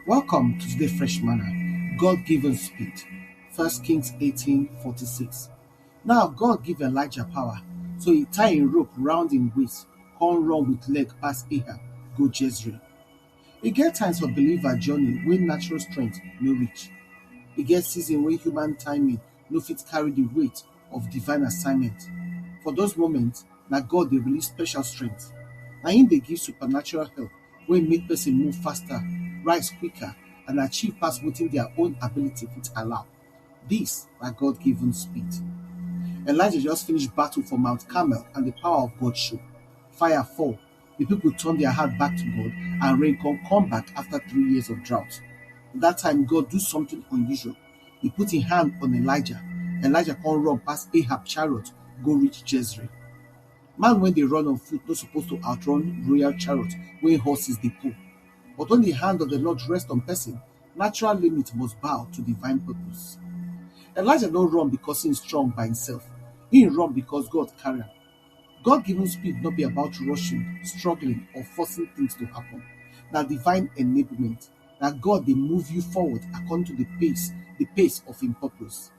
Welcome to today's fresh manna, God-given speed. 1 Kings 18:46. Now God gave Elijah power, so he tied a rope round him waist, come run with leg past Ahab, go Jezreel. E get times for believer journey when natural strength no reach. E get season when human timing no fit carry the weight of divine assignment. For those moments, na God dey release special strength. Na him dey give supernatural help wey make person move faster, rise quicker, and achieve pass wetin their own ability fit allow. Dis na God-given speed. Elijah just finish battle for Mount Carmel and the power of God show. Fire fall, the people turn their heart back to God, and rain come back after 3 years of drought. That time God do something unusual. He put him hand on Elijah. Elijah come run past Ahab chariot, go reach Jezreel. Man when they run on foot no supposed to outrun royal chariot wey horses dey pull. But when the hand of the Lord rest on person, natural limit must bow to divine purpose. Elijah no run because he strong by himself. He run because God carry am. God-given speed no be about rushing, struggling, or forcing things to happen. Na divine enablement. Na God dey move you forward according to the pace of him purpose.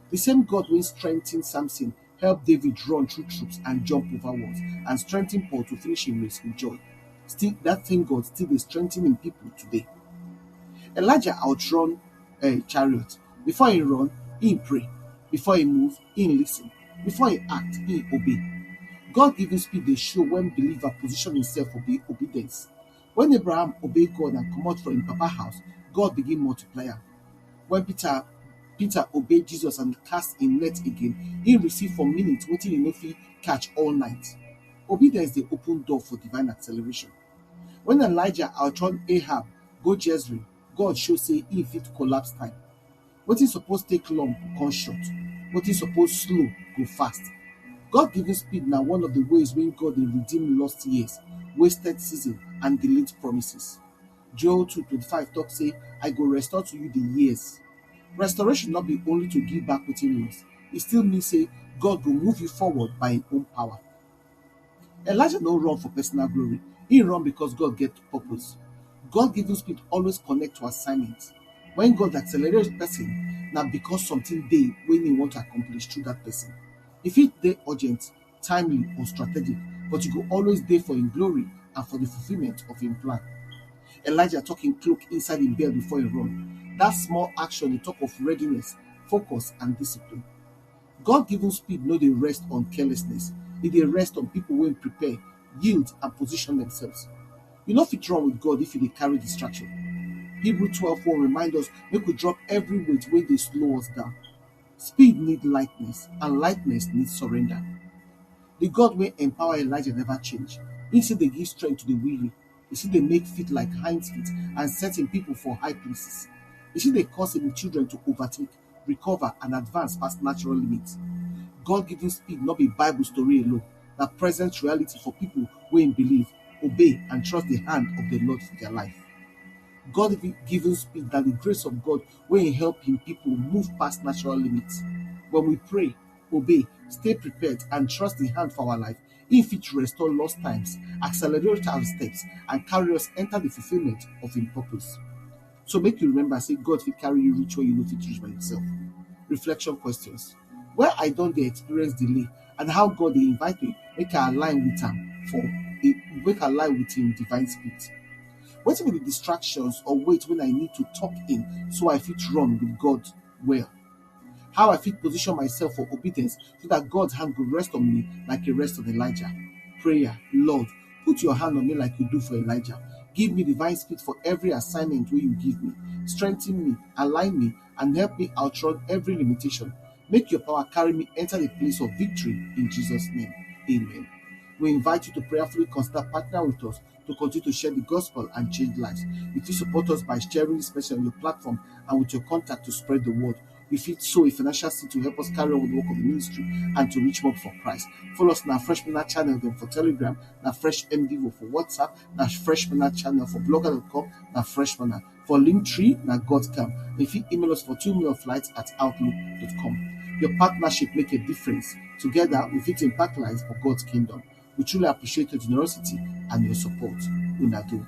The same God wey strengthen Samson help David run through troops and jump over walls, and strengthen Paul to finish him race with joy. Still, that same God still dey strengthen him people today. Elijah outrun a chariot. Before he run, he pray. Before he move, he listen. Before he act, he obey. God-given speed dey show when believer position himself for obedience. When Abraham obey God and comot from him papa house, God begin multiply am. When Peter obey Jesus and cast him net again, he receive for minutes wetin he no fit catch all night. Obedience dey open door for divine acceleration. When Elijah outrun Ahab go Jezreel, God show say he fit collapse time. Wetin suppose take long come short. Wetin suppose slow go fast. God-given speed na one of the ways wey God dey redeem lost years, wasted season, and delayed promises. Joel 2:25 talk say, I go restore to you the years. Restoration not be only to give back wetin you lost. E still mean say God go move you forward by him own power. Elijah no run for personal glory. He run because God get purpose. God-given speed always connect to assignment. When God accelerates person, na because something dey wey he want to accomplish through that person. E fit dey urgent, timely, or strategic, but you go always dey for him glory and for the fulfillment of him plan. Elijah tuck him cloak inside him belt before he run. That small action dey talk of readiness, focus, and discipline. God-given speed no dey rest on carelessness. E dey rest on people wey prepare, yield, and position themselves. You no fit run with God if you dey carry distraction. Hebrew 12:1 remind us make we drop every weight wey dey slow us down. Speed need lightness, and lightness need surrender. The God wey empower Elijah never change. He still dey give strength to the weary. He still dey make feet like hinds feet and set him people for high places. He still dey cause him children to overtake, recover, and advance past natural limits. God-given speed no be Bible story alone. Na present reality for people wey believe, obey, and trust the hand of the Lord for their life. God-given speed na the grace of God wey help him people move past natural limits. When we pray, obey, stay prepared, and trust the hand for our life, he fit restore lost times, accelerate our steps, and carry us enter the fulfillment of him purpose. So make you remember say God fit carry you reach where you no fit reach by yourself. Reflection questions. Where I don dey experience delay, and how God dey invite me make I align with him divine speed. Wetin be the distractions or weight when I need to tuck in so I fit run with God well? How I fit position myself for obedience so that God's hand will rest on me like it rest on Elijah. Prayer. Lord, put your hand on me like you do for Elijah. Give me divine speed for every assignment wey you give me. Strengthen me, align me, and help me outrun every limitation. Make your power carry me enter the place of victory in Jesus' name. Amen. We invite you to prayerfully consider partner with us to continue to share the gospel and change lives. If you support us by sharing this message on your platform and with your contact to spread the word, if you sow a financial seed to help us carry on with the work of the ministry and to reach more for Christ. Follow us on our Fresh Manna channel then for Telegram, na Fresh MDvo for WhatsApp, na Fresh Manna channel for blogger.com, na Fresh Manna. For Linktree, na Godcam. If you email us for 2million@outlook.com. Your partnership make a difference. Together, we fit impact lives for God's kingdom. We truly appreciate your generosity and your support. Una do.